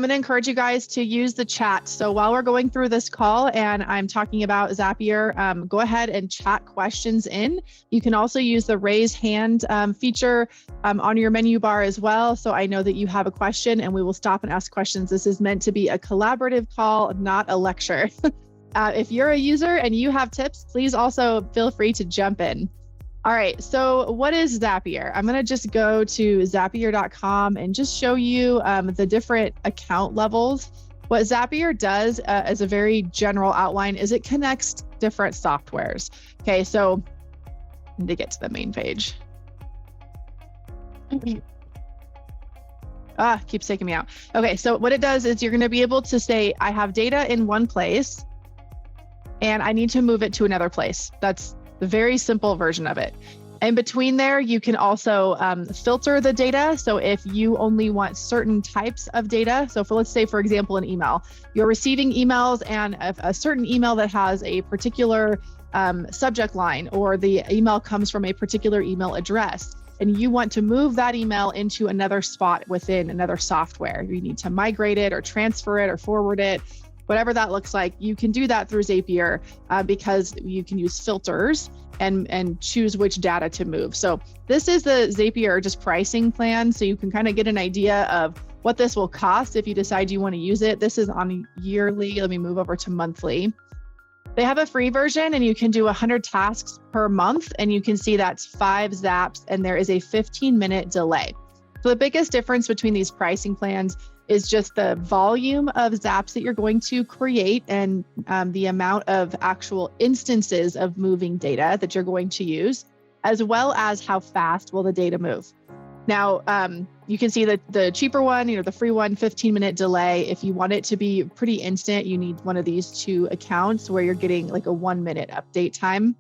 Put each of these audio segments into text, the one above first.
going to encourage you guys to use the chat. So while we're going through this call and I'm talking about Zapier, go ahead and chat questions in. You can also use the raise hand feature on your menu bar as well. So I know that you have a question and we will stop and ask questions. This is meant to be a collaborative call, not a lecture. If you're a user and you have tips, please also feel free to jump in. All right, so what is Zapier? I'm gonna just go to zapier.com and just show you the different account levels. What Zapier does as a very general outline is it connects different softwares. Okay, so I need to get to the main page. Keeps taking me out. Okay, so what it does is you're gonna be able to say, I have data in one place and I need to move it to another place. That's the very simple version of it. In between there, you can also filter the data. So if you only want certain types of data, so let's say, for example, an email, you're receiving emails and a certain email that has a particular subject line, or the email comes from a particular email address, and you want to move that email into another spot within another software. You need to migrate it or transfer it or forward it. Whatever that looks like, you can do that through Zapier because you can use filters and choose which data to move. So this is the Zapier just pricing plan. So you can kind of get an idea of what this will cost if you decide you want to use it. This is on yearly. Let me move over to monthly. They have a free version and you can do 100 tasks per month. And you can see that's 5 zaps and there is a 15-minute delay. So the biggest difference between these pricing plans is just the volume of zaps that you're going to create and the amount of actual instances of moving data that you're going to use, as well as how fast will the data move. Now, you can see that the cheaper one, the free one, 15-minute delay. If you want it to be pretty instant, you need one of these 2 accounts where you're getting like a 1-minute update time.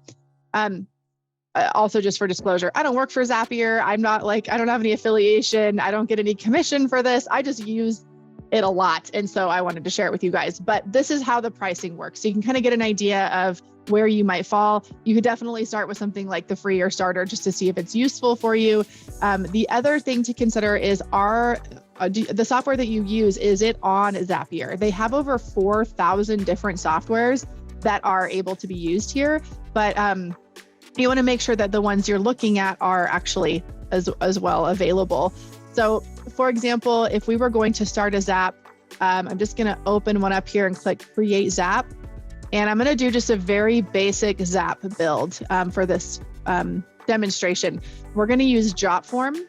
Also, just for disclosure, I don't work for Zapier. I don't have any affiliation. I don't get any commission for this. I just use it a lot. And so I wanted to share it with you guys. But this is how the pricing works. So you can kind of get an idea of where you might fall. You could definitely start with something like the free or starter just to see if it's useful for you. The other thing to consider is the software that you use, is it on Zapier? They have over 4,000 different softwares that are able to be used here. But you want to make sure that the ones you're looking at are actually as well available. So for example, if we were going to start a Zap, I'm just going to open one up here and click Create Zap. And I'm going to do just a very basic Zap build for this demonstration. We're going to use Jotform.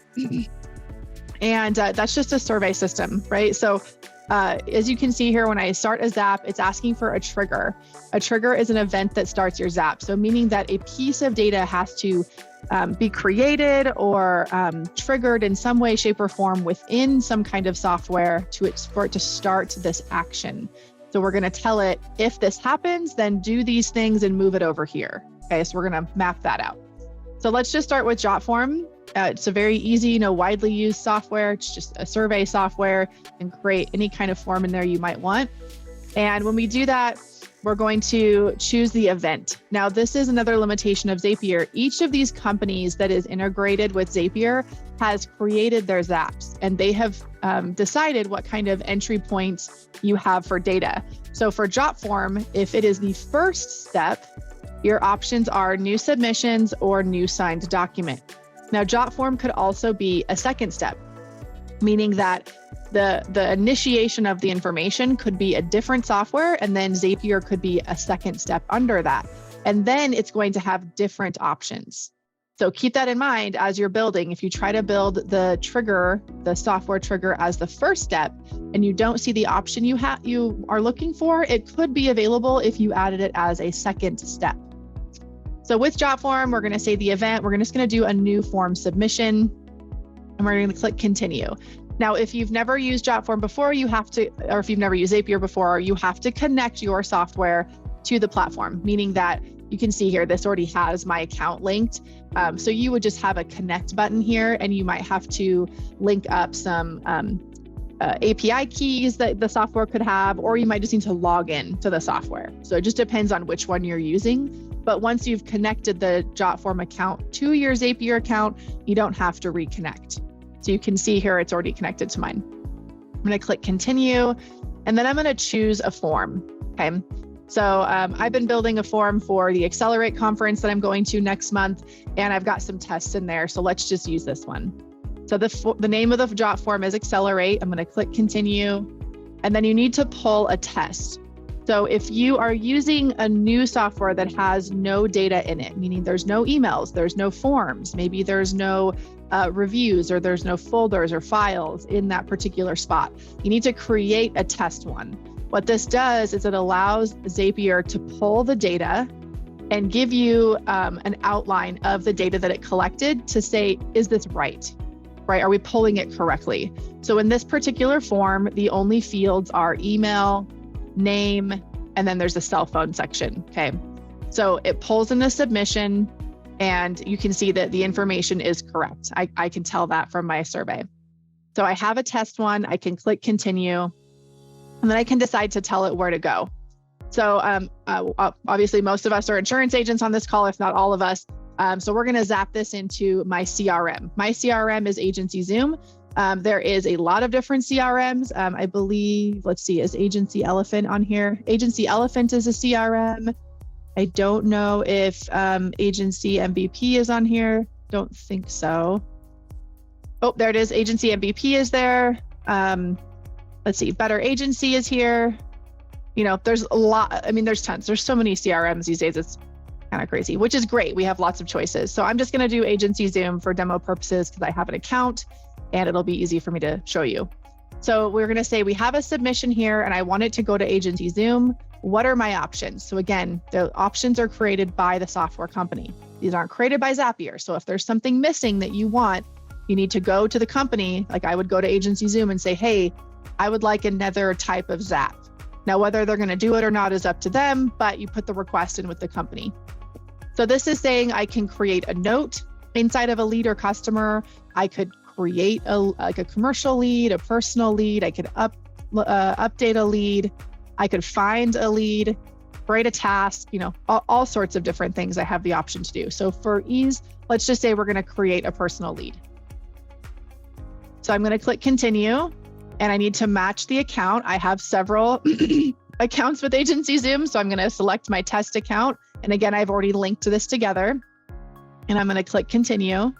And that's just a survey system, right? So as you can see here, when I start a Zap, it's asking for a trigger. A trigger is an event that starts your Zap. So meaning that a piece of data has to be created or triggered in some way, shape, or form within some kind of software for it to start this action. So we're going to tell it, if this happens, then do these things and move it over here. Okay, so we're going to map that out. So let's just start with Jotform. It's a very easy, widely used software. It's just a survey software, and create any kind of form in there you might want. And when we do that, we're going to choose the event. Now, this is another limitation of Zapier. Each of these companies that is integrated with Zapier has created their Zaps, and they have decided what kind of entry points you have for data. So for Jotform, if it is the first step, your options are new submissions or new signed document. Now, Jotform could also be a second step, meaning that the initiation of the information could be a different software, and then Zapier could be a second step under that. And then it's going to have different options. So keep that in mind as you're building. If you try to build the trigger, the software trigger, as the first step, and you don't see the option you are looking for, it could be available if you added it as a second step. So with Jotform, we're going to say the event. We're just going to do a new form submission, and we're going to click continue. Now, if you've never used Jotform before, or if you've never used Zapier before, you have to connect your software to the platform, meaning that you can see here, this already has my account linked. So you would just have a connect button here, and you might have to link up some API keys that the software could have, or you might just need to log in to the software. So it just depends on which one you're using. But once you've connected the Jotform account to your Zapier account, you don't have to reconnect. So you can see here, it's already connected to mine. I'm going to click continue, and then I'm going to choose a form. Okay. So I've been building a form for the Accelerate conference that I'm going to next month, and I've got some tests in there. So let's just use this one. So the name of the Jot form is Accelerate. I'm going to click continue, and then you need to pull a test. So if you are using a new software that has no data in it, meaning there's no emails, there's no forms, maybe there's no reviews, or there's no folders or files in that particular spot, you need to create a test one. What this does is it allows Zapier to pull the data and give you an outline of the data that it collected to say, is this right? Are we pulling it correctly? So in this particular form, the only fields are email, name, and then there's a cell phone section. Okay. So it pulls in the submission, and you can see that the information is correct. I can tell that from my survey. So I have a test one, I can click continue, and then I can decide to tell it where to go. So obviously most of us are insurance agents on this call, if not all of us. So we're going to zap this into my CRM. My CRM is Agency Zoom. There is a lot of different CRMs. I believe, let's see, is Agency Elephant on here? Agency Elephant is a CRM. I don't know if Agency MVP is on here. Don't think so. Oh, there it is. Agency MVP is there. Let's see, Better Agency is here. You know, there's a lot. I mean, there's tons. There's so many CRMs these days. It's kind of crazy, which is great. We have lots of choices. So I'm just going to do Agency Zoom for demo purposes because I have an account and it'll be easy for me to show you. So we're going to say we have a submission here and I want it to go to Agency Zoom. What are my options? So again, the options are created by the software company. These aren't created by Zapier. So if there's something missing that you want, you need to go to the company. Like I would go to Agency Zoom and say, hey, I would like another type of Zap. Now, whether they're going to do it or not is up to them, but you put the request in with the company. So this is saying I can create a note inside of a lead or customer. I could create a commercial lead, a personal lead. I could update a lead. I could find a lead, create a task, you know, all sorts of different things I have the option to do. So for ease, let's just say we're going to create a personal lead. So I'm going to click continue. And I need to match the account. I have several accounts with Agency Zoom. So I'm going to select my test account. And again, I've already linked this together. And I'm going to click continue.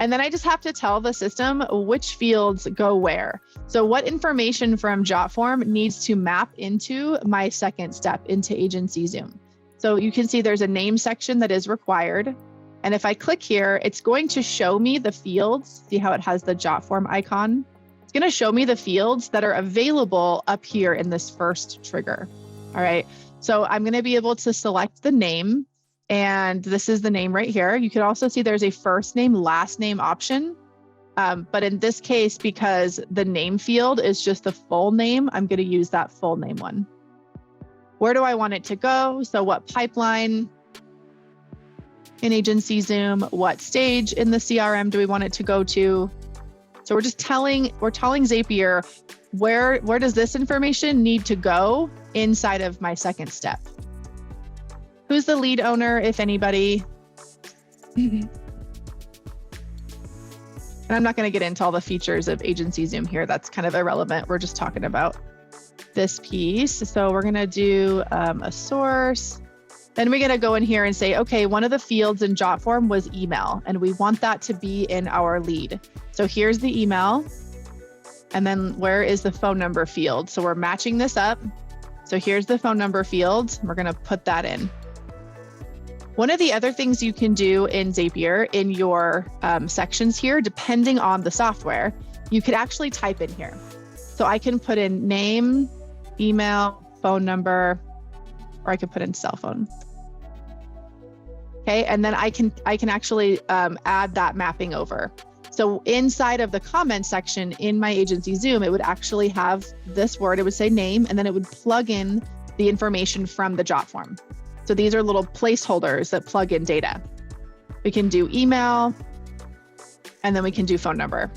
And then I just have to tell the system which fields go where. So what information from JotForm needs to map into my second step into Agency Zoom. So you can see there's a name section that is required. And if I click here, it's going to show me the fields. See how it has the JotForm icon? It's going to show me the fields that are available up here in this first trigger. All right. So I'm going to be able to select the name, and this is the name right here. You can also see there's a first name, last name option. But in this case, because the name field is just the full name, I'm going to use that full name one. Where do I want it to go? So what pipeline in Agency Zoom? What stage in the CRM do we want it to go to? So we're telling Zapier where does this information need to go inside of my second step. Who's the lead owner, if anybody? And I'm not going to get into all the features of Agency Zoom here. That's kind of irrelevant. We're just talking about this piece. So we're going to do a source. Then we're going to go in here and say, okay, one of the fields in JotForm was email, and we want that to be in our lead. So here's the email. And then where is the phone number field? So we're matching this up. So here's the phone number field. We're going to put that in. One of the other things you can do in Zapier in your sections here, depending on the software, you could actually type in here. So I can put in name, email, phone number, or I could put in cell phone. Okay, and then I can actually add that mapping over. So inside of the comment section in my Agency Zoom, it would actually have this word. It would say name, and then it would plug in the information from the JotForm. So these are little placeholders that plug in data. We can do email, and then we can do phone number.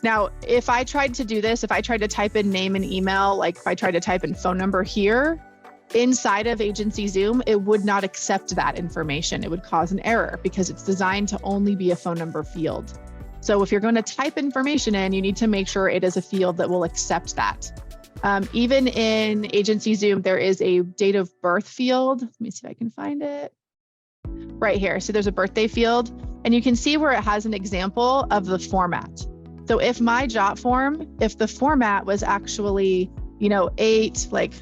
Now, if I tried to do this, if I tried to type in name and email, like if I tried to type in phone number here, inside of Agency Zoom, it would not accept that information. It would cause an error because it's designed to only be a phone number field. So if you're going to type information in, you need to make sure it is a field that will accept that. Even in Agency Zoom, there is a date of birth field. Let me see if I can find it. Right here. So there's a birthday field, and you can see where it has an example of the format. So if my jot form, if the format was actually, 8, like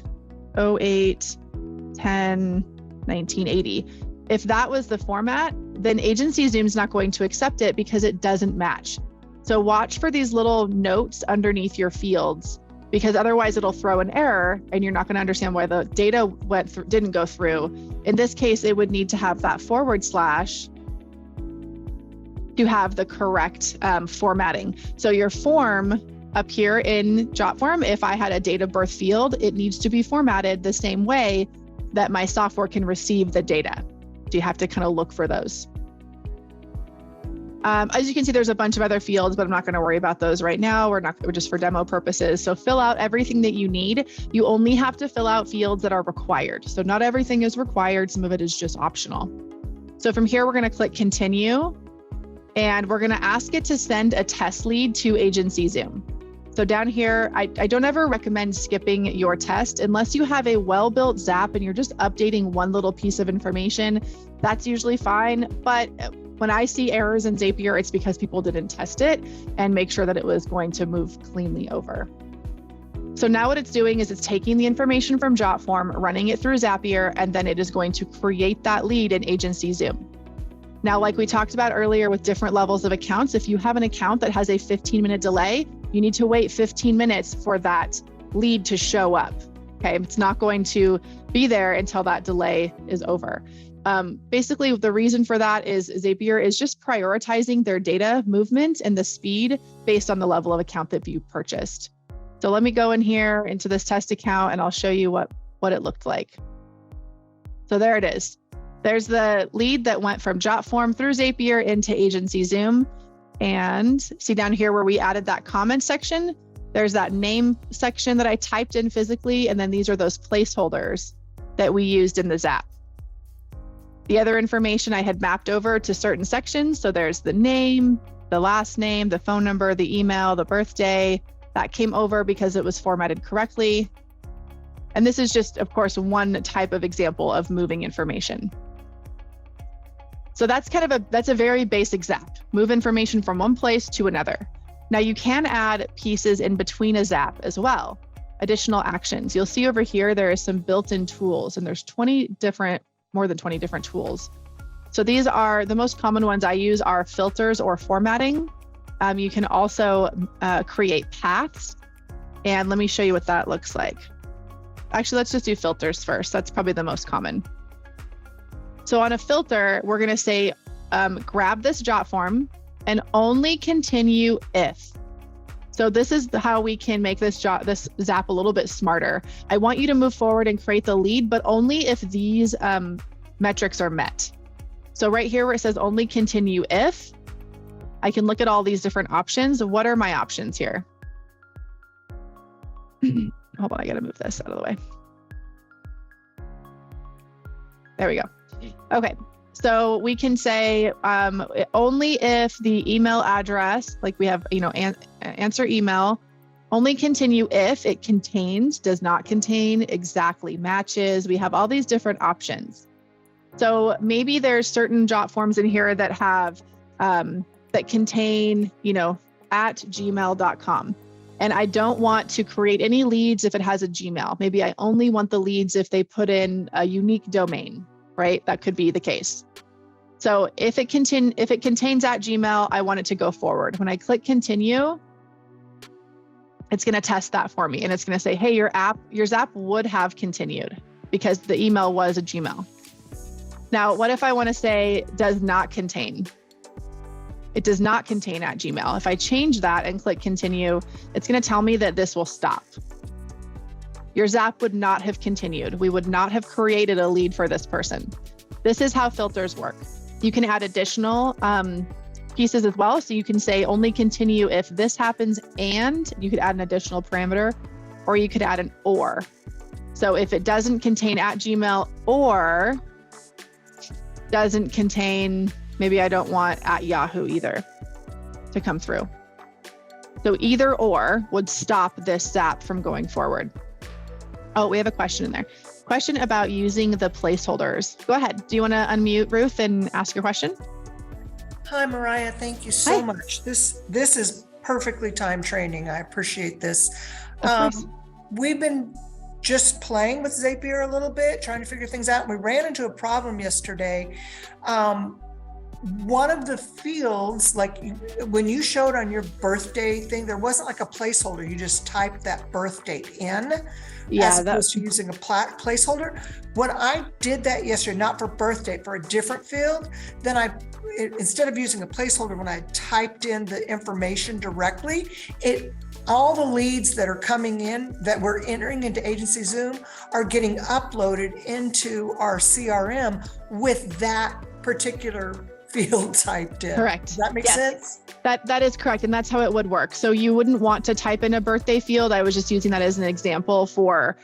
08, 10, 1980, if that was the format, then Agency Zoom's not going to accept it because it doesn't match. So watch for these little notes underneath your fields, because otherwise it'll throw an error and you're not going to understand why the data didn't go through. In this case, it would need to have that / to have the correct formatting. So your form up here in JotForm, if I had a date of birth field, it needs to be formatted the same way that my software can receive the data. So you have to kind of look for those. As you can see, there's a bunch of other fields, but I'm not going to worry about those right now. We're just for demo purposes. So fill out everything that you need. You only have to fill out fields that are required. So not everything is required. Some of it is just optional. So from here, we're going to click continue, and we're going to ask it to send a test lead to Agency Zoom. So down here, I don't ever recommend skipping your test unless you have a well-built Zap and you're just updating one little piece of information. That's usually fine. But when I see errors in Zapier, it's because people didn't test it and make sure that it was going to move cleanly over. So now what it's doing is it's taking the information from JotForm, running it through Zapier, and then it is going to create that lead in Agency Zoom. Now, like we talked about earlier with different levels of accounts, if you have an account that has a 15-minute delay, you need to wait 15 minutes for that lead to show up. Okay, it's not going to be there until that delay is over. Basically, the reason for that is Zapier is just prioritizing their data movement and the speed based on the level of account that you purchased. So let me go in here into this test account and I'll show you what it looked like. So there it is. There's the lead that went from JotForm through Zapier into Agency Zoom. And see down here where we added that comment section, there's that name section that I typed in physically. And then these are those placeholders that we used in the Zap. The other information I had mapped over to certain sections. So there's the name, the last name, the phone number, the email, the birthday. That came over because it was formatted correctly. And this is just, of course, one type of example of moving information. So that's a very basic Zap, move information from one place to another. Now you can add pieces in between a Zap as well, additional actions. You'll see over here, there is some built-in tools, and there's more than 20 different tools. So these are the most common ones I use are filters or formatting. You can also create paths. And let me show you what that looks like. Actually, let's just do filters first. That's probably the most common. So on a filter, we're going to say, grab this JotForm and only continue if. So this is how we can make this Zap a little bit smarter. I want you to move forward and create the lead, but only if these metrics are met. So right here where it says only continue if, I can look at all these different options. What are my options here? Hold on, I gotta move this out of the way. There we go. Okay, so we can say only if the email address, like we have, answer email, only continue if it contains, does not contain, exactly matches. We have all these different options. So maybe there's certain JotForms in here that have, that contain, at gmail.com. And I don't want to create any leads if it has a Gmail. Maybe I only want the leads if they put in a unique domain, right? That could be the case. So if it contains at Gmail, I want it to go forward. When I click continue, it's going to test that for me. And it's going to say, hey, your Zap would have continued because the email was a Gmail. Now, what if I want to say does not contain? It does not contain at Gmail. If I change that and click continue, it's going to tell me that this will stop. Your Zap would not have continued. We would not have created a lead for this person. This is how filters work. You can add additional pieces as well. So you can say only continue if this happens, and you could add an additional parameter, or you could add an or. So if it doesn't contain at Gmail or doesn't contain, maybe I don't want at Yahoo either. to come through. So either or would stop this Zap from going forward. Oh, we have a question in there. Question about using the placeholders. Go ahead. Do you want to unmute, Ruth, and ask your question? Hi, Mariah. Thank you so much. This is perfectly timed training. I appreciate this. We've been just playing with Zapier a little bit, trying to figure things out. We ran into a problem yesterday. One of the fields, like when you showed on your birthday thing, there wasn't like a placeholder. You just typed that birth date in, as opposed to using a placeholder. When I did that yesterday, not for birth date, for a different field, then instead of using a placeholder, when I typed in the information directly, all the leads that are coming in that we're entering into Agency Zoom are getting uploaded into our CRM with that particular field typed in. Correct. Does that make sense? That is correct. And that's how it would work. So you wouldn't want to type in a birthday field. I was just using that as an example for,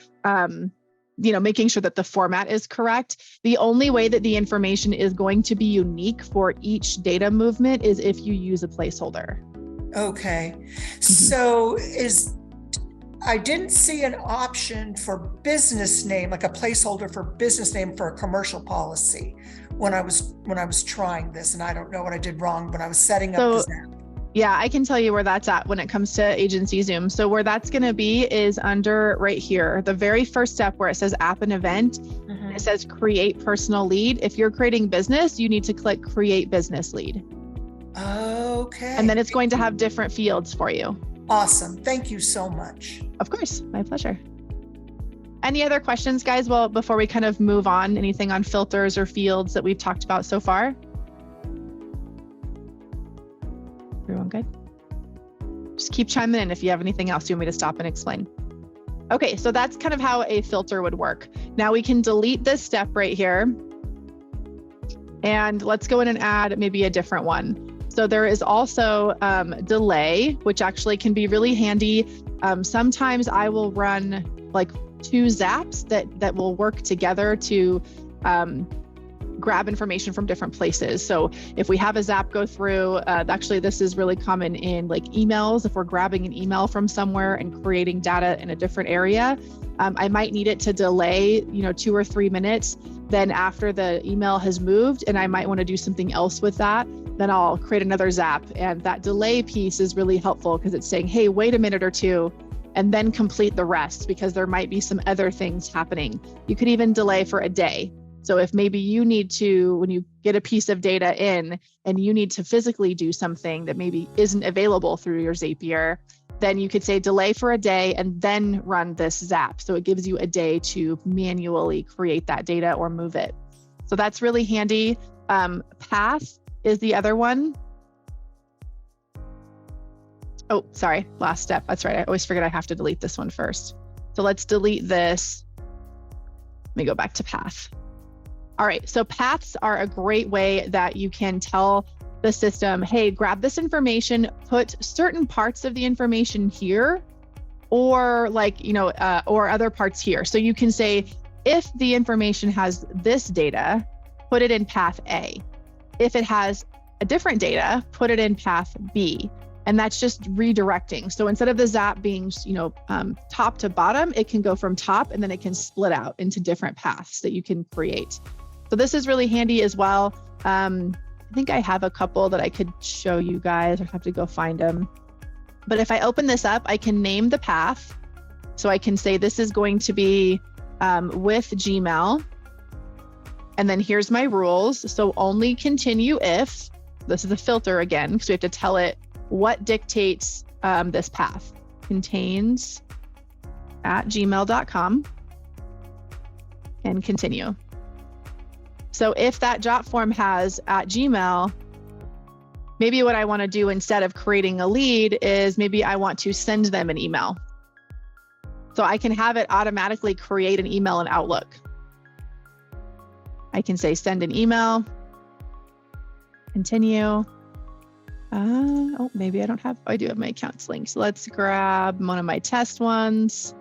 making sure that the format is correct. The only way that the information is going to be unique for each data movement is if you use a placeholder. Okay. So I didn't see an option for business name, like a placeholder for business name for a commercial policy when I was trying this, and I don't know what I did wrong, but I was setting up this app. Yeah, I can tell you where that's at when it comes to Agency Zoom. So where that's going to be is under right here, the very first step where it says app and event, it says create personal lead. If you're creating business, you need to click create business lead. Okay. And then it's going to have different fields for you. Awesome. Thank you so much. Of course. My pleasure. Any other questions, guys? Well, before we kind of move on, anything on filters or fields that we've talked about so far? Everyone good? Just keep chiming in if you have anything else you want me to stop and explain. Okay, so that's kind of how a filter would work. Now we can delete this step right here. And let's go in and add maybe a different one. So there is also delay, which actually can be really handy. Sometimes I will run like 2 zaps that will work together to grab information from different places. So if we have a zap go through, actually this is really common in like emails. If we're grabbing an email from somewhere and creating data in a different area, I might need it to delay, 2 or 3 minutes. Then after the email has moved and I might want to do something else with that, then I'll create another zap. And that delay piece is really helpful because it's saying, hey, wait a minute or two, and then complete the rest because there might be some other things happening. You could even delay for a day. So if maybe you need to, when you get a piece of data in and you need to physically do something that maybe isn't available through your Zapier, then you could say delay for a day and then run this zap. So it gives you a day to manually create that data or move it. So that's really handy. Path is the other one. Oh, sorry, last step. That's right. I always forget I have to delete this one first. So let's delete this. Let me go back to path. All right, so paths are a great way that you can tell the system, hey, grab this information, put certain parts of the information here, or or other parts here. So you can say, if the information has this data, put it in path A. If it has a different data, put it in path B. And that's just redirecting. So instead of the zap being, top to bottom, it can go from top and then it can split out into different paths that you can create. So this is really handy as well. I think I have a couple that I could show you guys. I have to go find them. But if I open this up, I can name the path. So I can say this is going to be with Gmail. And then here's my rules. So only continue if, this is a filter again, because we have to tell it what dictates this path. Contains @gmail.com and continue. So if that jot form has @gmail, maybe what I want to do instead of creating a lead is maybe I want to send them an email. So I can have it automatically create an email in Outlook. I can say send an email, continue. Maybe I don't have, I do have my accounts linked. So let's grab one of my test ones.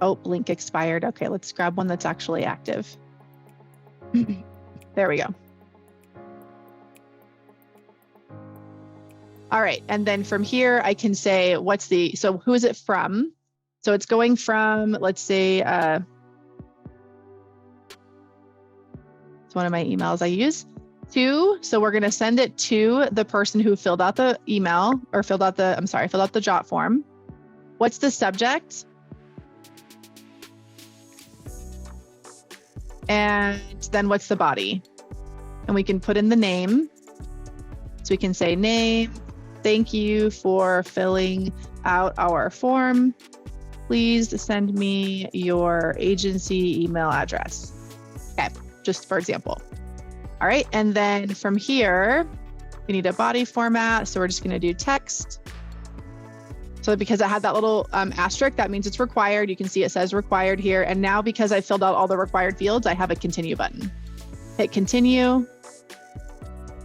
Oh, link expired. Okay, let's grab one that's actually active. There we go. All right. And then from here, I can say, so who is it from? So it's going from, let's say, it's one of my emails I use, so we're going to send it to the person who filled out the email or filled out the jot form. What's the subject? And then what's the body? And we can put in the name. So we can say name, thank you for filling out our form. Please send me your agency email address. Okay, just for example. All right, and then from here, we need a body format. So we're just gonna do text. So because I had that little asterisk, that means it's required. You can see it says required here. And now because I filled out all the required fields, I have a continue button. Hit continue,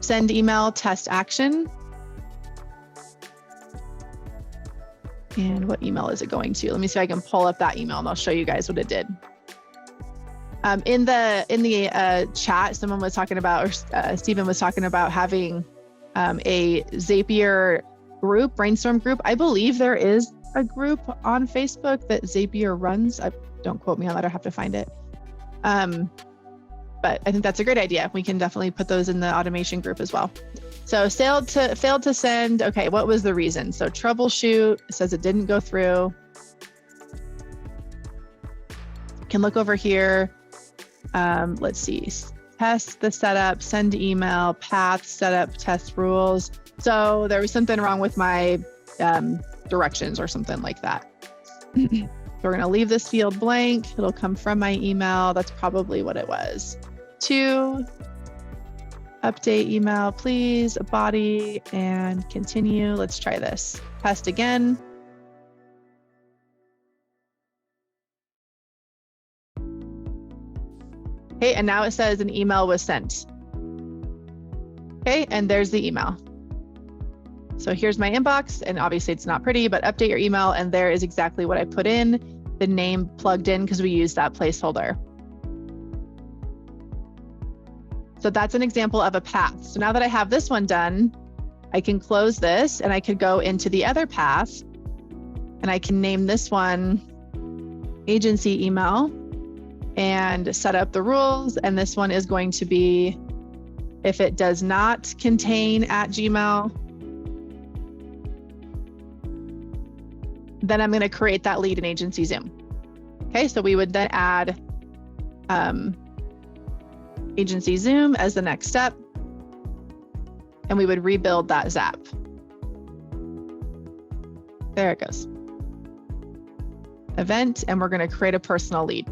send email, test action. And what email is it going to? Let me see if I can pull up that email and I'll show you guys what it did. In the chat, someone was talking about, or Stephen was talking about having a Zapier group, brainstorm group. I believe there is a group on Facebook that Zapier runs. Don't quote me on that, I have to find it. But I think that's a great idea. We can definitely put those in the automation group as well. So failed to send. Okay, what was the reason? So troubleshoot, it says it didn't go through. You can look over here. Let's see, test the setup, send email, path, setup, test rules. So there was something wrong with my directions or something like that. So we're gonna leave this field blank. It'll come from my email. That's probably what it was. 2, update email, please, body, and continue. Let's try this. Test again. Okay, and now it says an email was sent. Okay, and there's the email. So here's my inbox, and obviously it's not pretty, but update your email, and there is exactly what I put in, the name plugged in because we used that placeholder. So that's an example of a path. So now that I have this one done, I can close this and I could go into the other path and I can name this one agency email and set up the rules. And this one is going to be, if it does not contain @Gmail, then I'm going to create that lead in Agency Zoom. Okay, so we would then add Agency Zoom as the next step, and we would rebuild that Zap. There it goes. Event, and we're going to create a personal lead.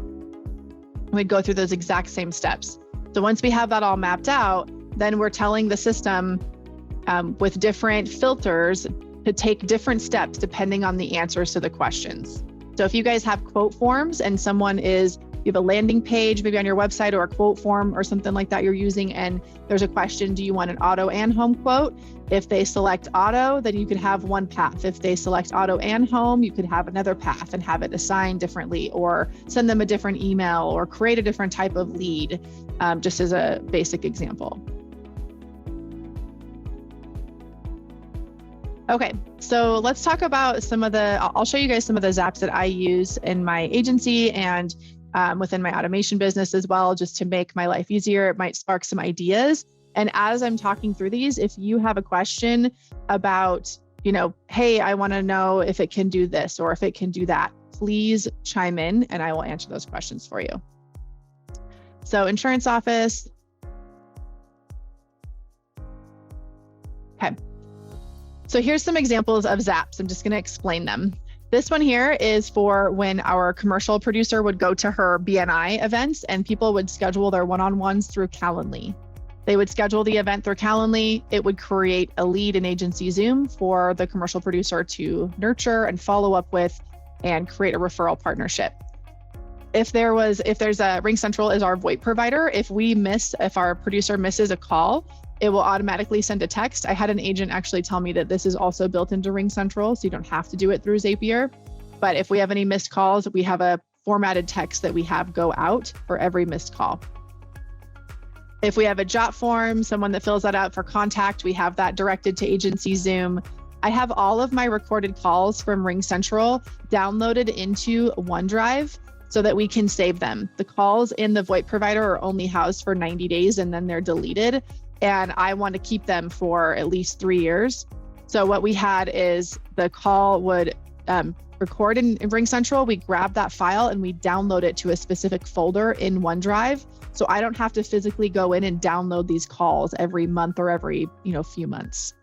We'd go through those exact same steps. So once we have that all mapped out, then we're telling the system with different filters to take different steps depending on the answers to the questions. So if you guys have quote forms and you have a landing page, maybe on your website, or a quote form or something like that you're using, and there's a question, do you want an auto and home quote? If they select auto, then you could have one path. If they select auto and home, you could have another path and have it assigned differently, or send them a different email, or create a different type of lead, just as a basic example. Okay, so let's talk about I'll show you guys some of the Zaps that I use in my agency and within my automation business as well, just to make my life easier. It might spark some ideas. And as I'm talking through these, if you have a question about, hey, I want to know if it can do this or if it can do that, please chime in and I will answer those questions for you. So insurance office. Okay. So here's some examples of Zaps. I'm just going to explain them. This one here is for when our commercial producer would go to her BNI events and people would schedule their one-on-ones through Calendly. They would schedule the event through Calendly. It would create a lead in Agency Zoom for the commercial producer to nurture and follow up with and create a referral partnership. If there's a RingCentral is our VoIP provider, if our producer misses a call, it will automatically send a text. I had an agent actually tell me that this is also built into RingCentral, so you don't have to do it through Zapier. But if we have any missed calls, we have a formatted text that we have go out for every missed call. If we have a jot form, someone that fills that out for contact, we have that directed to Agency Zoom. I have all of my recorded calls from RingCentral downloaded into OneDrive so that we can save them. The calls in the VoIP provider are only housed for 90 days and then they're deleted. And I want to keep them for at least 3 years. So what we had is the call would record in RingCentral, we grab that file and we download it to a specific folder in OneDrive. So I don't have to physically go in and download these calls every month or every few months.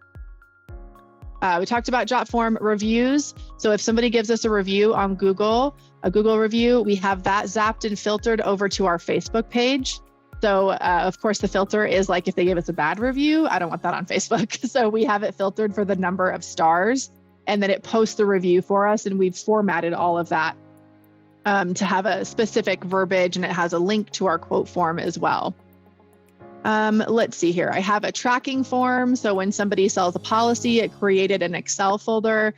We talked about jot form reviews. So if somebody gives us a review on Google, a Google review, we have that zapped and filtered over to our Facebook page. So of course the filter is like if they give us a bad review, I don't want that on Facebook. So we have it filtered for the number of stars and then it posts the review for us. And we've formatted all of that to have a specific verbiage, and it has a link to our quote form as well. Let's see here. I have a tracking form. So when somebody sells a policy, it created an Excel folder.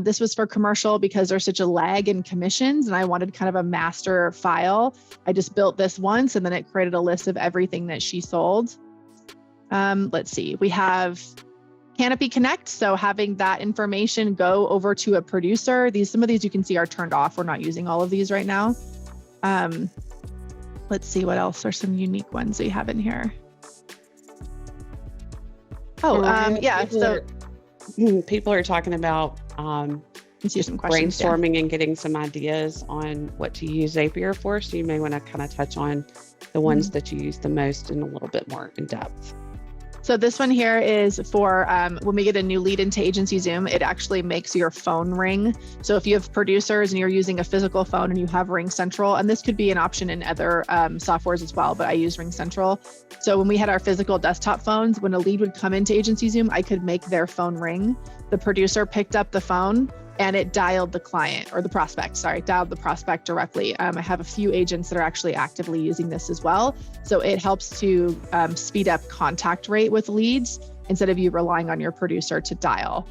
This was for commercial because there's such a lag in commissions and I wanted kind of a master file. I just built this once and then it created a list of everything that she sold. Let's see, we have Canopy Connect. So having that information go over to a producer. Some of these you can see are turned off. We're not using all of these right now. Let's see what else are some unique ones we have in here. Oh, yeah. So people are talking about brainstorming and getting some ideas on what to use Zapier for. So you may want to kind of touch on the ones that you use the most and a little bit more in depth. So this one here is for when we get a new lead into Agency Zoom, it actually makes your phone ring. So if you have producers and you're using a physical phone and you have RingCentral, and this could be an option in other softwares as well, but I use RingCentral. So when we had our physical desktop phones, when a lead would come into Agency Zoom, I could make their phone ring. The producer picked up the phone and it dialed the client or the prospect, dialed the prospect directly. I have a few agents that are actually actively using this as well. So it helps to speed up contact rate with leads instead of you relying on your producer to dial.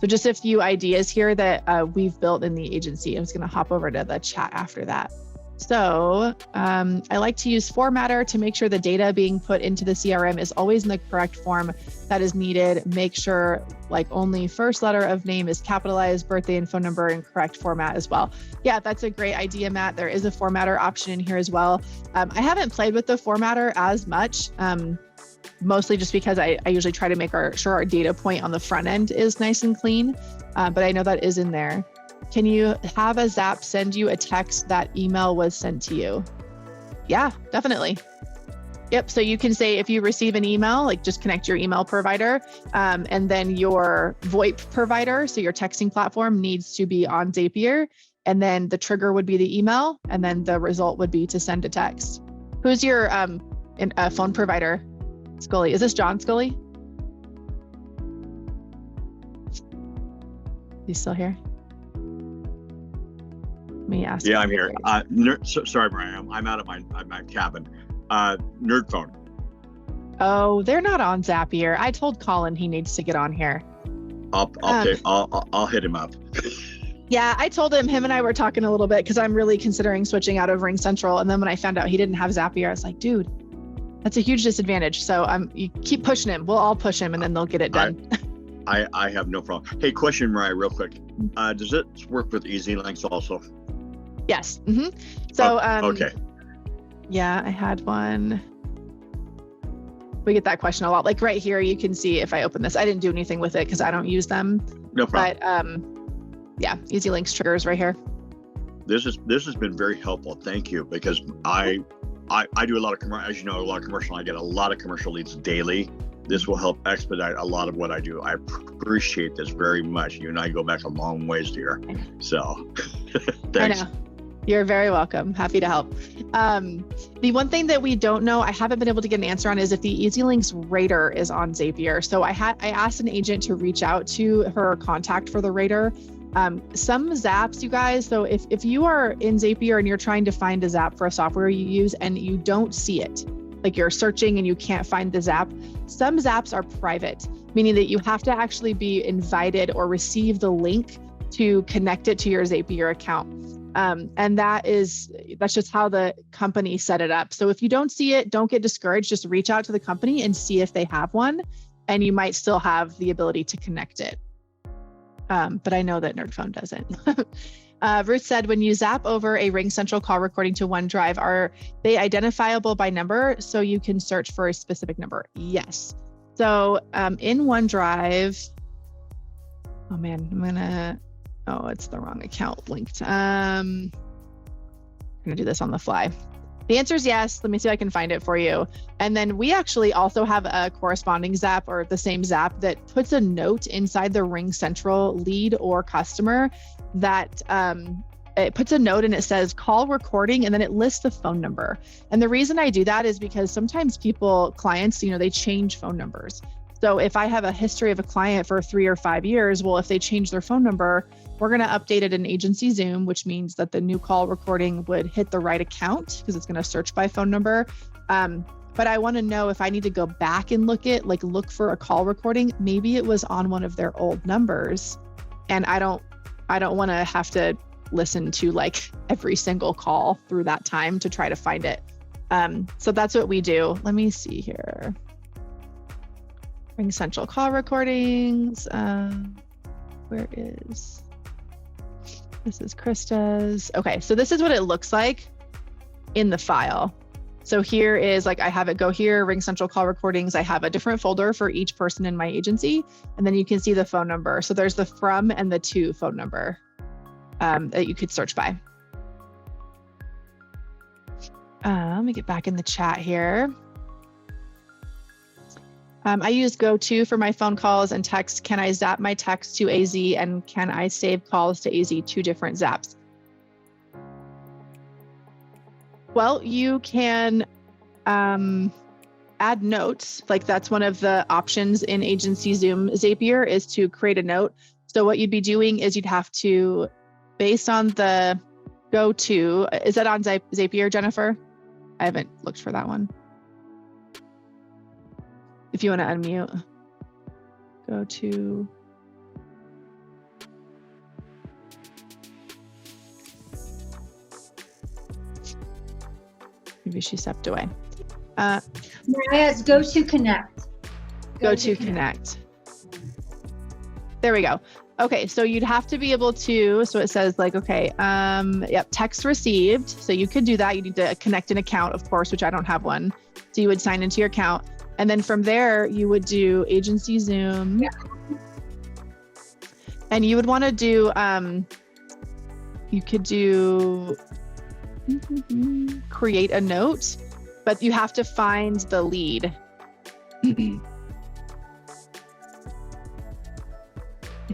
So just a few ideas here that we've built in the agency. I'm just gonna hop over to the chat after that. So I like to use Formatter to make sure the data being put into the CRM is always in the correct form that is needed. Make sure like only first letter of name is capitalized, birthday and phone number in correct format as well. Yeah, that's a great idea, Matt. There is a Formatter option in here as well. I haven't played with the Formatter as much, mostly just because I usually try to make sure our data point on the front end is nice and clean, but I know that is in there. Can you have a Zap send you a text that email was sent to you? Yeah, definitely. Yep, so you can say if you receive an email, like just connect your email provider, and then your VoIP provider, so your texting platform needs to be on Zapier, and then the trigger would be the email, and then the result would be to send a text. Who's your phone provider, Scully? Is this John Scully? He's still here? Me ask. Yeah, I'm here. Sorry, Brian. I'm out of my cabin. Nerd phone. Oh, they're not on Zapier. I told Colin he needs to get on here. I'll hit him up. Yeah, I told him and I were talking a little bit because I'm really considering switching out of RingCentral. And then when I found out he didn't have Zapier, I was like, dude, that's a huge disadvantage. So you keep pushing him. We'll all push him and then they'll get it done. I have no problem. Hey, question, Mariah, real quick. Does it work with Easy Links also? Yes. Mm-hmm. So, okay. Yeah, I had one. We get that question a lot. Like right here, you can see if I open this, I didn't do anything with it because I don't use them. No problem. But yeah, Easy Links triggers right here. This has been very helpful. Thank you, because I do a lot of commercial, as you know, a lot of commercial. I get a lot of commercial leads daily. This will help expedite a lot of what I do. I appreciate this very much. You and I go back a long ways here. So thanks. I know. You're very welcome. Happy to help. The one thing that we don't know, I haven't been able to get an answer on, is if the EasyLinks rater is on Zapier. So I asked an agent to reach out to her contact for the rater. Some Zaps, you guys, so if you are in Zapier and you're trying to find a Zap for a software you use and you don't see it, like you're searching and you can't find the Zap, some Zaps are private, meaning that you have to actually be invited or receive the link to connect it to your Zapier account. And that's just how the company set it up. So if you don't see it, don't get discouraged. Just reach out to the company and see if they have one, and you might still have the ability to connect it. But I know that NerdPhone doesn't. Ruth said, when you zap over a RingCentral call recording to OneDrive, are they identifiable by number so you can search for a specific number? Yes. So in OneDrive, oh man, it's the wrong account linked. I'm gonna do this on the fly. The answer is yes. Let me see if I can find it for you. And then we actually also have a corresponding Zap, or the same Zap, that puts a note inside the RingCentral lead or customer that it puts a note and it says call recording, and then it lists the phone number. And the reason I do that is because sometimes clients, they change phone numbers. So if I have a history of a client for 3 or 5 years, well, if they change their phone number, we're going to update it in Agency Zoom, which means that the new call recording would hit the right account because it's going to search by phone number. But I want to know if I need to go back and look for a call recording. Maybe it was on one of their old numbers, and I don't want to have to listen to every single call through that time to try to find it. So that's what we do. Let me see here. RingCentral call recordings. Where is, this is Krista's. Okay, so this is what it looks like in the file. So here is I have it go here, RingCentral call recordings. I have a different folder for each person in my agency, and then you can see the phone number. So there's the from and the to phone number that you could search by. Let me get back in the chat here. I use GoTo for my phone calls and text. Can I zap my text to AZ, and can I save calls to AZ, 2 different zaps? Well, you can add notes. That's one of the options in Agency Zoom Zapier, is to create a note. So what you'd be doing is you'd have to, based on the GoTo, is that on Zapier, Jennifer? I haven't looked for that one. If you want to unmute, go to. Maybe she stepped away. Mariah's go to connect. Go to connect. There we go. Okay, so you'd have to be able to, so it says text received. So you could do that. You need to connect an account, of course, which I don't have one. So you would sign into your account. And then from there, you would do Agency Zoom. Yeah. And you would want to do, you could do create a note, but you have to find the lead. I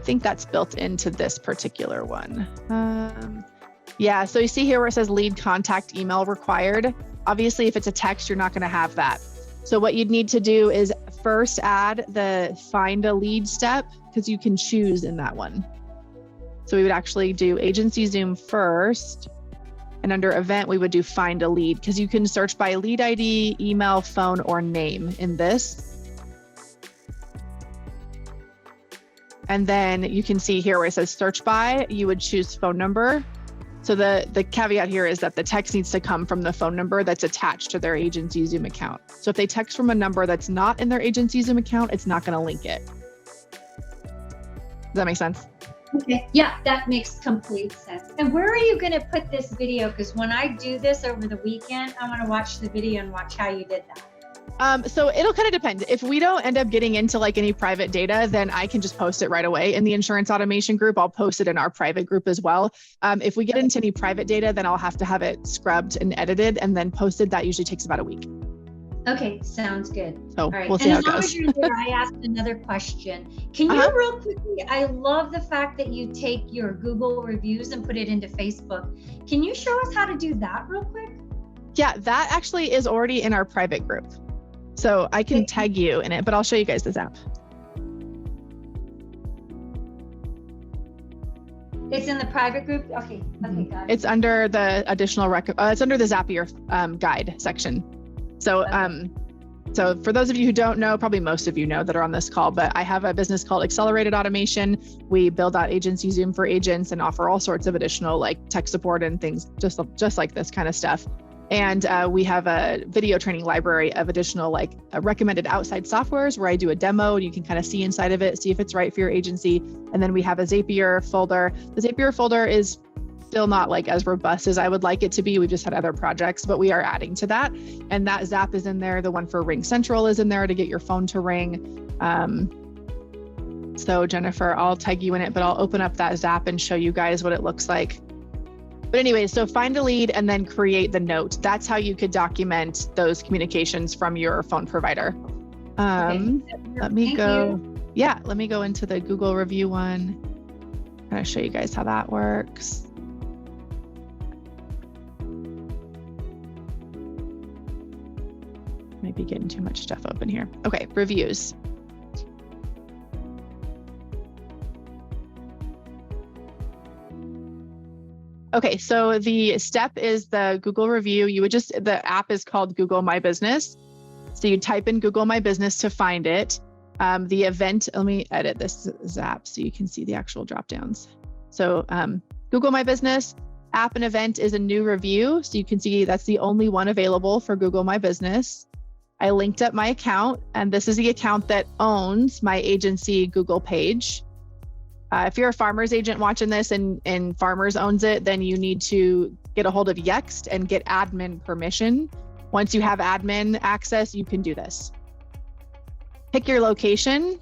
think that's built into this particular one. Yeah, so you see here where it says lead contact email required. Obviously, if it's a text, you're not going to have that. So what you'd need to do is first add the find a lead step, because you can choose in that one. So we would actually do Agency Zoom first, and under event, we would do find a lead, because you can search by lead ID, email, phone, or name in this. And then you can see here where it says search by, you would choose phone number. So the caveat here is that the text needs to come from the phone number that's attached to their Agency Zoom account. So if they text from a number that's not in their Agency Zoom account, it's not going to link it. Does that make sense? Okay, yeah, that makes complete sense. And where are you going to put this video? Because when I do this over the weekend, I want to watch the video and watch how you did that. So it'll kind of depend. If we don't end up getting into any private data, then I can just post it right away in the insurance automation group. I'll post it in our private group as well. If we get into any private data, then I'll have to have it scrubbed and edited and then posted. That usually takes about a week. Okay, sounds good. So all right. We'll see how it goes. And as long as you're there, I asked another question. Can you real quickly, I love the fact that you take your Google reviews and put it into Facebook. Can you show us how to do that real quick? Yeah, that actually is already in our private group. So I can tag you in it, but I'll show you guys this app. It's in the private group? Okay, got it. It's under the additional it's under the Zapier guide section. So So for those of you who don't know, probably most of you know that are on this call, but I have a business called Accelerated Automation. We build out agency Zoom for agents and offer all sorts of additional like tech support and things just like this kind of stuff. And we have a video training library of additional like recommended outside softwares where I do a demo and you can kind of see inside of it, see if it's right for your agency. And then we have a Zapier folder. The Zapier folder is still not like as robust as I would like it to be. We've just had other projects, but we are adding to that. And that Zap is in there. The one for Ring Central is in there to get your phone to ring. So Jennifer, I'll tag you in it, but I'll open up that Zap and show you guys what it looks like. But anyway, so find a lead and then create the note. That's how you could document those communications from your phone provider. Okay. Let me Thank go. you. Yeah, let me go into the Google review one. I'm going to show you guys how that works. Maybe getting too much stuff open here. Okay, reviews. Okay, so the step is the Google review. The app is called Google My Business. So you type in Google My Business to find it. The event, let me edit this Zap so you can see the actual drop downs. So Google My Business, app and event is a new review. So you can see that's the only one available for Google My Business. I linked up my account, and this is the account that owns my agency Google page. If you're a farmer's agent watching this and Farmers owns it, then you need to get a hold of Yext and get admin permission. Once you have admin access, you can do this. Pick your location,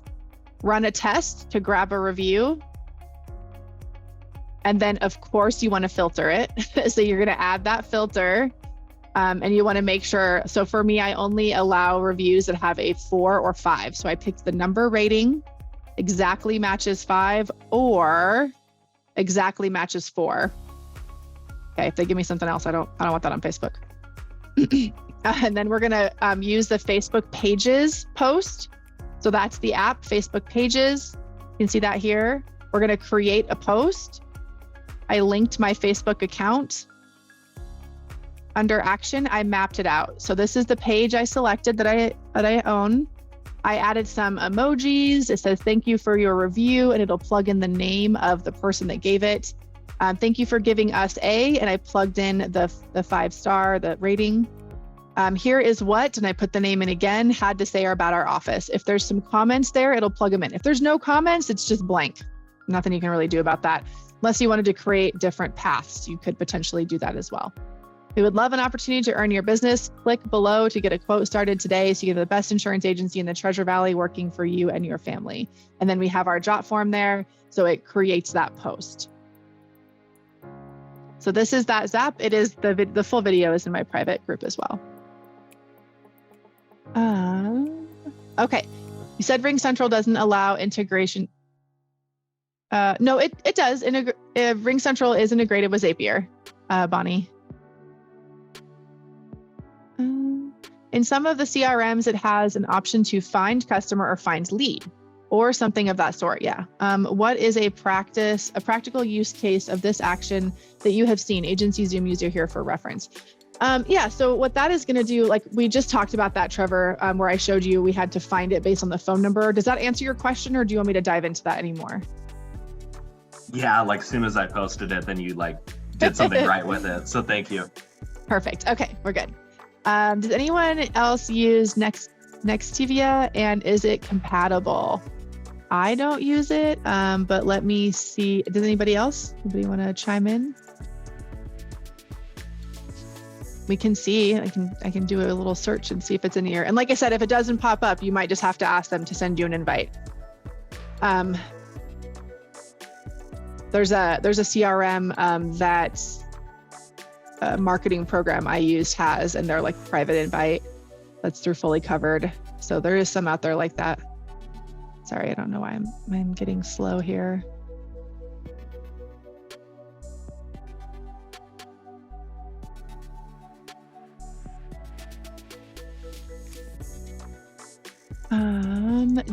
run a test to grab a review. And then of course you want to filter it. So you're going to add that filter. And you want to make sure, so for me, I only allow reviews that have a 4 or 5. So I picked the number rating, exactly matches 5 or exactly matches 4. Okay, if they give me something else, I don't want that on Facebook. And then we're gonna use the Facebook Pages post. So that's the app, Facebook Pages. You can see that here. We're gonna create a post. I linked my Facebook account. Under action, I mapped it out. So this is the page I selected that I own. I added some emojis. It says, thank you for your review, and it'll plug in the name of the person that gave it. Thank you for giving us a, and I plugged in the 5-star, the rating. Here is what, and I put the name in again, had to say about our office. If there's some comments there, it'll plug them in. If there's no comments, it's just blank. Nothing you can really do about that. Unless you wanted to create different paths, you could potentially do that as well. We would love an opportunity to earn your business. Click below to get a quote started today so you get the best insurance agency in the Treasure Valley working for you and your family. And then we have our jot form there, so it creates that post. So this is that Zap. It is the full video is in my private group as well. Okay, you said Ring Central doesn't allow integration. No, it does. Ring Central is integrated with Zapier, Bonnie. In some of the CRMs, it has an option to find customer or find lead or something of that sort. Yeah. What is a practical use case of this action that you have seen? Agency Zoom user here for reference. Yeah. So what that is going to do, like we just talked about that, Trevor, where I showed you we had to find it based on the phone number. Does that answer your question, or do you want me to dive into that anymore? Yeah. Like as soon as I posted it, then you like did something right with it. So thank you. Perfect. Okay. We're good. Does anyone else use Nextivia, and is it compatible? I don't use it, but let me see. Does anybody else? Anybody want to chime in? We can see. I can do a little search and see if it's in here. And like I said, if it doesn't pop up, you might just have to ask them to send you an invite. There's a CRM that marketing program I used has, and they're like private invite that's through Fully Covered. So there is some out there like that. Sorry, I don't know why I'm getting slow here.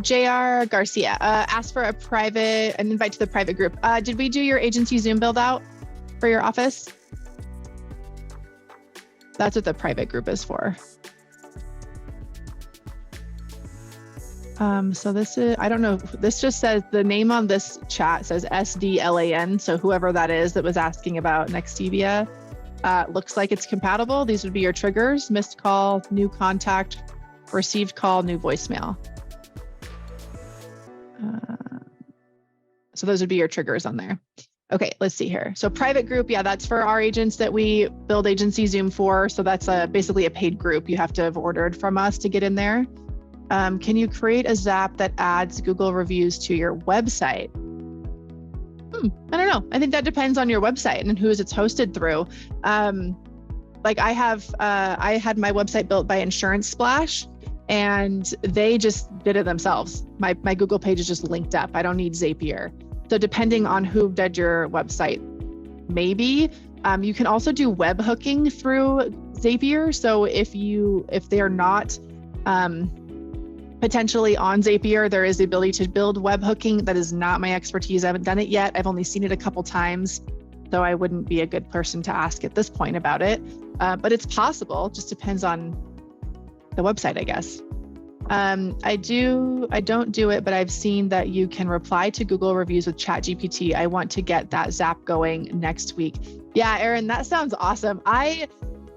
JR Garcia asked for an invite to the private group. Did we do your agency Zoom build out for your office? That's what the private group is for. So this is, I don't know, this just says the name on this chat says SDLAN. So whoever that is that was asking about Nextevia, looks like it's compatible. These would be your triggers: missed call, new contact, received call, new voicemail. So those would be your triggers on there. Okay, let's see here. So private group, yeah, that's for our agents that we build Agency Zoom for. So that's basically a paid group. You have to have ordered from us to get in there. Can you create a Zap that adds Google reviews to your website? I don't know. I think that depends on your website and who it's hosted through. Like I had my website built by Insurance Splash, and they just did it themselves. My Google page is just linked up. I don't need Zapier. So depending on who did your website, maybe. You can also do web hooking through Zapier. So if they are not potentially on Zapier, there is the ability to build web hooking. That is not my expertise. I haven't done it yet. I've only seen it a couple times, so I wouldn't be a good person to ask at this point about it. But it's possible. Just depends on the website, I guess. I don't do it, but I've seen that you can reply to Google reviews with ChatGPT. I want to get that Zap going next week. Yeah, Erin, that sounds awesome.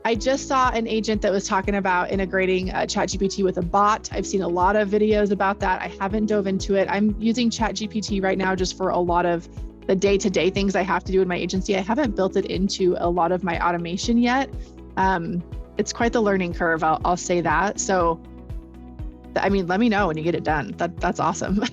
I just saw an agent that was talking about integrating ChatGPT with a bot. I've seen a lot of videos about that. I haven't dove into it. I'm using ChatGPT right now just for a lot of the day-to-day things I have to do in my agency. I haven't built it into a lot of my automation yet. It's quite the learning curve, I'll say that. So, I mean, let me know when you get it done. That's awesome.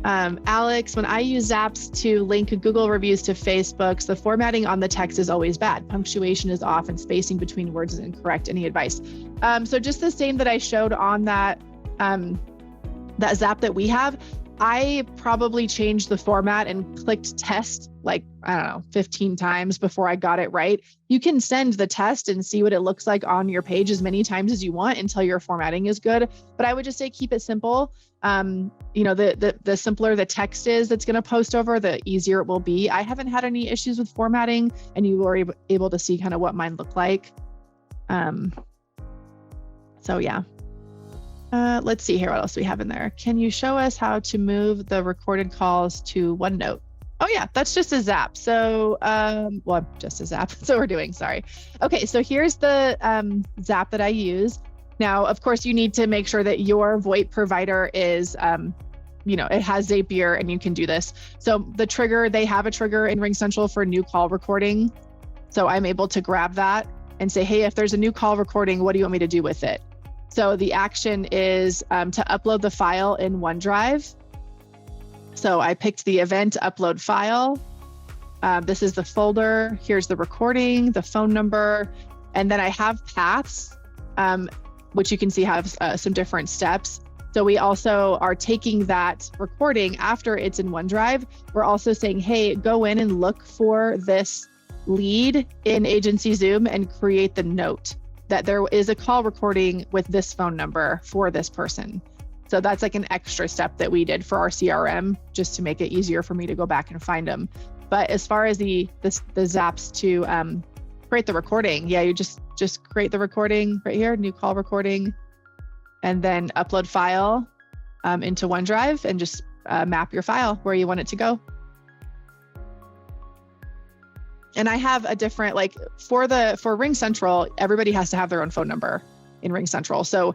Alex, when I use Zaps to link Google reviews to Facebook's, the formatting on the text is always bad. Punctuation is off and spacing between words is incorrect. Any advice? So just the same that I showed on that Zap that we have, I probably changed the format and clicked test like, I don't know, 15 times before I got it right. You can send the test and see what it looks like on your page as many times as you want until your formatting is good. But I would just say keep it simple. The simpler the text is that's going to post over, the easier it will be. I haven't had any issues with formatting, and you were able to see kind of what mine looked like. So yeah. Let's see here. What else we have in there? Can you show us how to move the recorded calls to OneNote? Oh yeah, that's just a Zap. So, just a Zap. So we're doing, sorry. Okay, so here's the Zap that I use. Now, of course, you need to make sure that your VoIP provider is, it has Zapier and you can do this. So the trigger, they have a trigger in RingCentral for new call recording. So I'm able to grab that and say, hey, if there's a new call recording, what do you want me to do with it? So the action is to upload the file in OneDrive. So I picked the event upload file. This is the folder. Here's the recording, the phone number, and then I have paths, which you can see have some different steps. So we also are taking that recording after it's in OneDrive. We're also saying, hey, go in and look for this lead in Agency Zoom and create the note that there is a call recording with this phone number for this person. So that's like an extra step that we did for our CRM, just to make it easier for me to go back and find them. But as far as the Zaps to create the recording, yeah, you just create the recording right here, new call recording, and then upload file into OneDrive and just map your file where you want it to go. And I have a different, like for RingCentral, everybody has to have their own phone number in RingCentral. So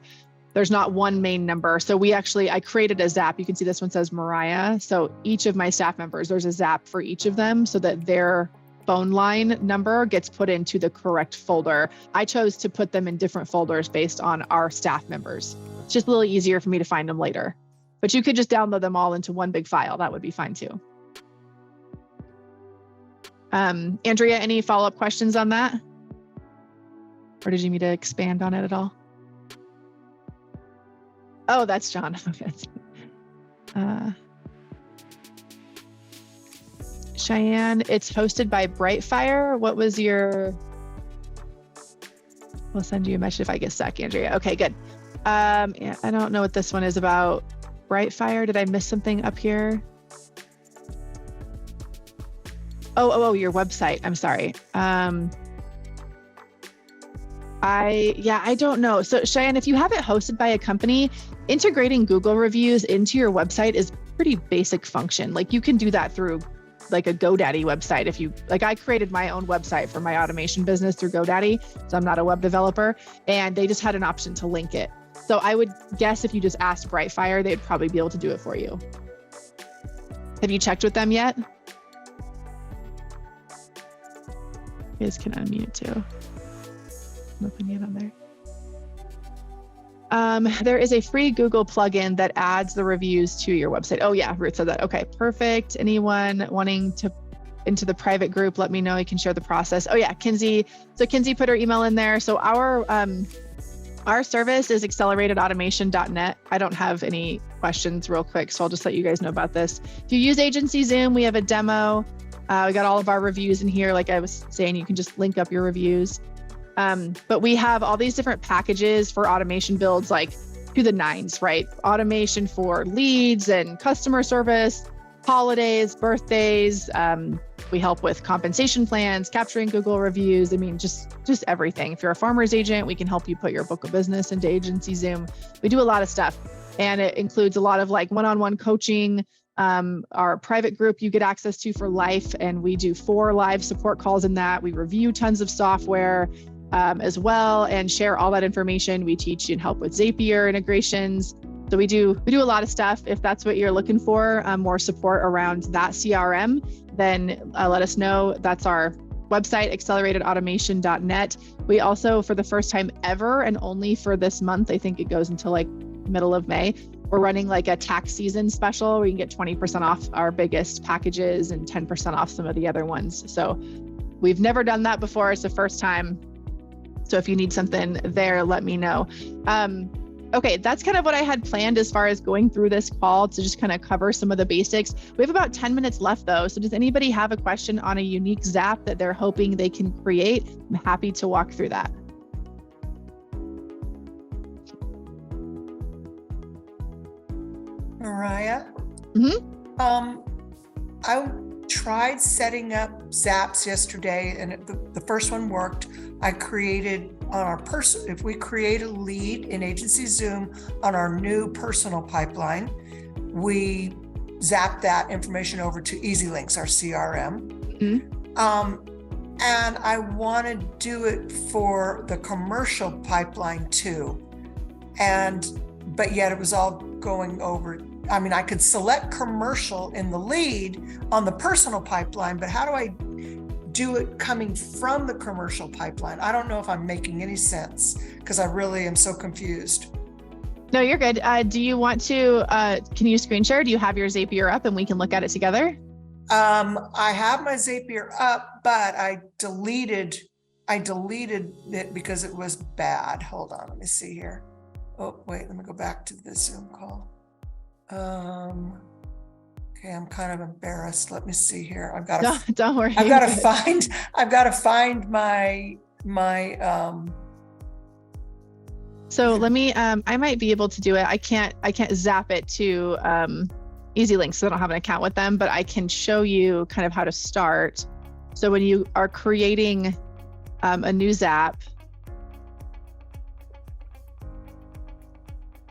there's not one main number. So I created a Zap. You can see this one says Mariah. So each of my staff members, there's a Zap for each of them so that their phone line number gets put into the correct folder. I chose to put them in different folders based on our staff members. It's just a little easier for me to find them later. But you could just download them all into one big file. That would be fine too. Andrea, any follow-up questions on that? Or did you need me to expand on it at all? Oh, that's John. Okay. Cheyenne, it's hosted by Brightfire. What was your... We'll send you a message if I get stuck, Andrea. Okay, good. Yeah, I don't know what this one is about. Brightfire, did I miss something up here? Oh, your website. I'm sorry. I don't know. So Cheyenne, if you have it hosted by a company, integrating Google reviews into your website is pretty basic function. Like you can do that through like a GoDaddy website. If you like, I created my own website for my automation business through GoDaddy. So I'm not a web developer, and they just had an option to link it. So I would guess if you just asked Brightfire, they'd probably be able to do it for you. Have you checked with them yet? You guys can unmute too. Nothing yet on there. There is a free Google plugin that adds the reviews to your website. Oh yeah, Ruth said that. Okay, perfect. Anyone wanting to into the private group, let me know. You can share the process. Oh yeah, Kinsey. So Kinsey put her email in there. So our service is acceleratedautomation.net. I don't have any questions real quick, so I'll just let you guys know about this. If you use Agency Zoom, we have a demo. We got all of our reviews in here. Like I was saying, you can just link up your reviews. But we have all these different packages for automation builds, like to the nines, right? Automation for leads and customer service, holidays, birthdays. We help with compensation plans, capturing Google reviews. I mean, just everything. If you're a farmer's agent, we can help you put your book of business into Agency Zoom. We do a lot of stuff, and it includes a lot of like one-on-one coaching. Our private group you get access to for life, and we do 4 live support calls in that. We review tons of software as well and share all that information. We teach you and help with Zapier integrations. So we do a lot of stuff. If that's what you're looking for, more support around that CRM, then let us know. That's our website, acceleratedautomation.net. We also, for the first time ever, and only for this month, I think it goes until like middle of May, we're running like a tax season special where you can get 20% off our biggest packages and 10% off some of the other ones. So we've never done that before. It's the first time. So if you need something there, let me know. Okay, that's kind of what I had planned as far as going through this call to just kind of cover some of the basics. We have about 10 minutes left though. So does anybody have a question on a unique Zap that they're hoping they can create? I'm happy to walk through that. Mariah? Mm-hmm. I tried setting up Zaps yesterday, and the first one worked. I created on our person, if we create a lead in Agency Zoom on our new personal pipeline, we zap that information over to EasyLinks, our CRM. Mm-hmm. And I want to do it for the commercial pipeline too. But yet it was all going over. I mean, I could select commercial in the lead on the personal pipeline, but how do I do it coming from the commercial pipeline? I don't know if I'm making any sense because I really am so confused. No, you're good. Do you want to, can you screen share? Do you have your Zapier up and we can look at it together? I have my Zapier up, but I deleted it because it was bad. Hold on, let me see here. Oh, wait, let me go back to the Zoom call. Okay, I'm kind of embarrassed. Let me see here. I've got to. Don't worry. I've got to find my. So let me. I might be able to do it. I can't zap it to EasyLinks, so I don't have an account with them. But I can show you kind of how to start. So when you are creating a new Zap,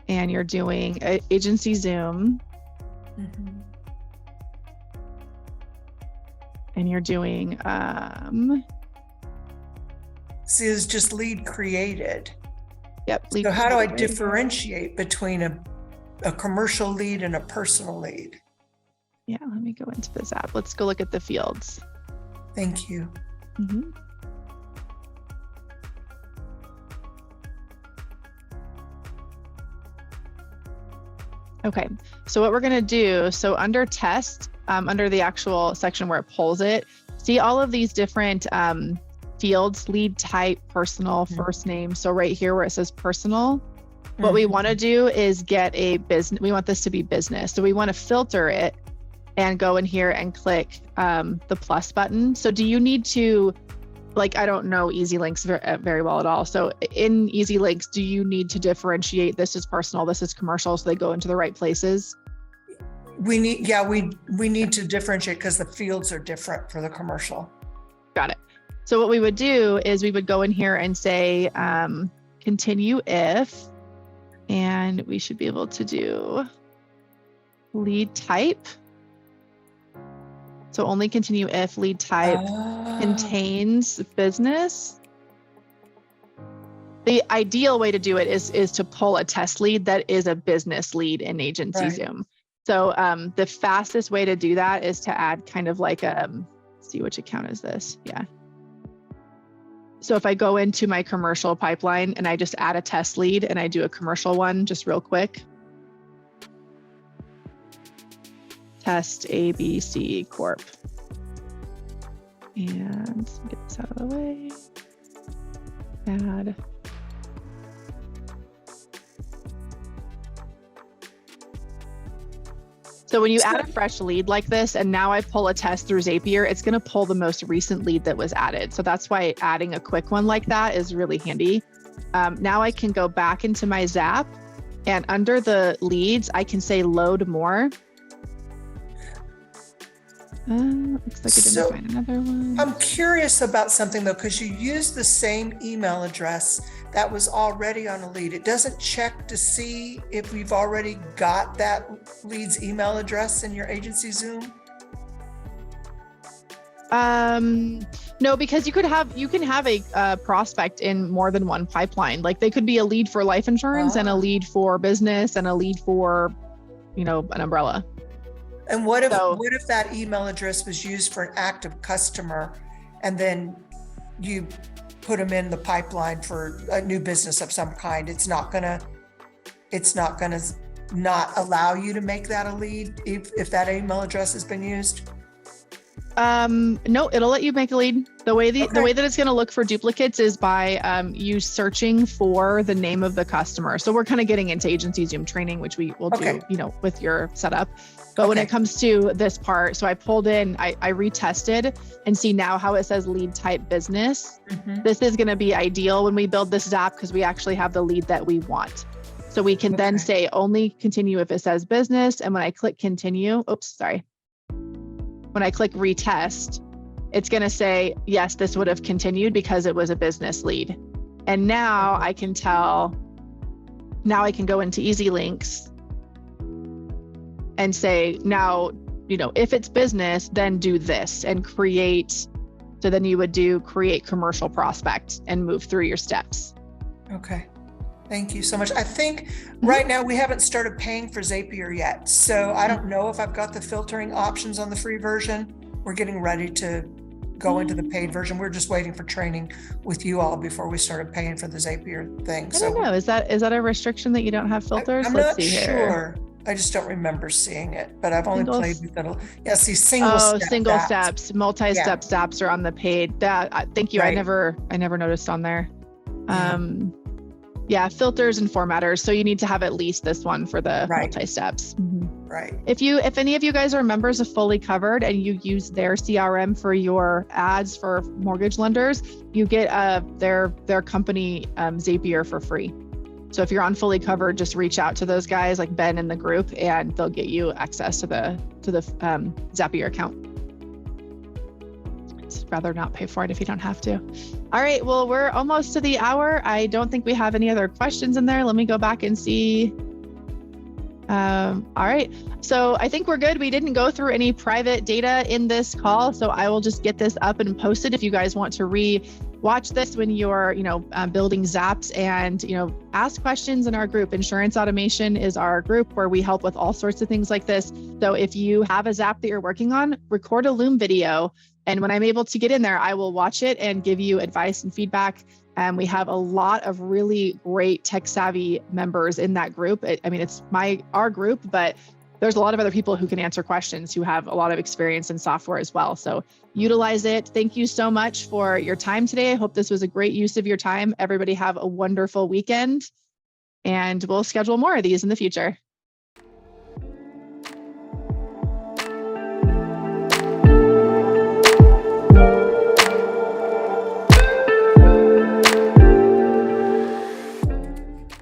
and you're doing Agency Zoom. Mm-hmm. And you're doing see, it's just lead created. Yep. So how do I differentiate between a commercial lead and a personal lead? Yeah, let me go into this app. Let's go look at the fields. Thank you. Mm-hmm. Okay, so what we're gonna do, so under test, under the actual section where it pulls it, see all of these different fields, lead type, personal, first name. So right here where it says personal, what we wanna do is get a business, we want this to be business. So we wanna filter it and go in here and click the plus button. So do you need to, like, I don't know EasyLinks very well at all. So in EasyLinks, do you need to differentiate this is personal, this is commercial, so they go into the right places? We need to differentiate because the fields are different for the commercial. Got it. So what we would do is we would go in here and say, continue if, and we should be able to do lead type. So only continue if lead type contains business. The ideal way to do it is to pull a test lead that is a business lead in Agency Zoom. So the fastest way to do that is to add kind of like see which account is this? Yeah. So if I go into my commercial pipeline and I just add a test lead and I do a commercial one just real quick. Test ABC Corp. And get this out of the way. Add. So when you add a fresh lead like this, and now I pull a test through Zapier, it's going to pull the most recent lead that was added. So that's why adding a quick one like that is really handy. Now I can go back into my Zap, and under the leads, I can say load more. Looks like I didn't find another one. I'm curious about something though, because you use the same email address that was already on a lead. It doesn't check to see if we've already got that lead's email address in your Agency Zoom. No, because you can have a prospect in more than one pipeline. Like they could be a lead for life insurance and a lead for business and a lead for, an umbrella. And what if that email address was used for an active customer, and then you put them in the pipeline for a new business of some kind? It's not gonna not allow you to make that a lead if that email address has been used? No, it'll let you make a lead. The way that it's going to look for duplicates is by you searching for the name of the customer. So we're kind of getting into Agency Zoom training, which we will do, with your setup. But when it comes to this part, so I pulled in, I retested and see now how it says lead type business. Mm-hmm. This is going to be ideal when we build this app because we actually have the lead that we want. So we can then say only continue if it says business. And when I click continue, when I click retest, it's going to say, yes, this would have continued because it was a business lead. And now I can tell, now I can go into Easy Links and say, now, if it's business, then do this and create. So then you would create commercial prospect and move through your steps. Okay. Thank you so much. I think right now we haven't started paying for Zapier yet. So I don't know if I've got the filtering options on the free version. We're getting ready to go into the paid version. We're just waiting for training with you all before we started paying for the Zapier thing. I don't know. Is that a restriction that you don't have filters? I'm not sure. I just don't remember seeing it, but I've only played with it. Yeah, see, single steps, multi-step steps are on the paid. Thank you. Right. I never noticed on there. Yeah, filters and formatters. So you need to have at least this one for the multi-steps. Mm-hmm. Right. If any of you guys are members of Fully Covered and you use their CRM for your ads for mortgage lenders, you get their company Zapier for free. So if you're on Fully Covered, just reach out to those guys like Ben in the group, and they'll get you access to the Zapier account. I'd rather not pay for it if you don't have to. All right, well, we're almost to the hour. I don't think we have any other questions in there. Let me go back and see. All right, so I think we're good. We didn't go through any private data in this call, so I will just get this up and posted if you guys want to watch this when you're, building Zaps, and, ask questions in our group. Insurance Automation is our group where we help with all sorts of things like this. So if you have a Zap that you're working on, record a Loom video. And when I'm able to get in there, I will watch it and give you advice and feedback. And we have a lot of really great tech savvy members in that group. It's our group, but there's a lot of other people who can answer questions who have a lot of experience in software as well. So utilize it. Thank you so much for your time today. I hope this was a great use of your time. Everybody have a wonderful weekend, and we'll schedule more of these in the future.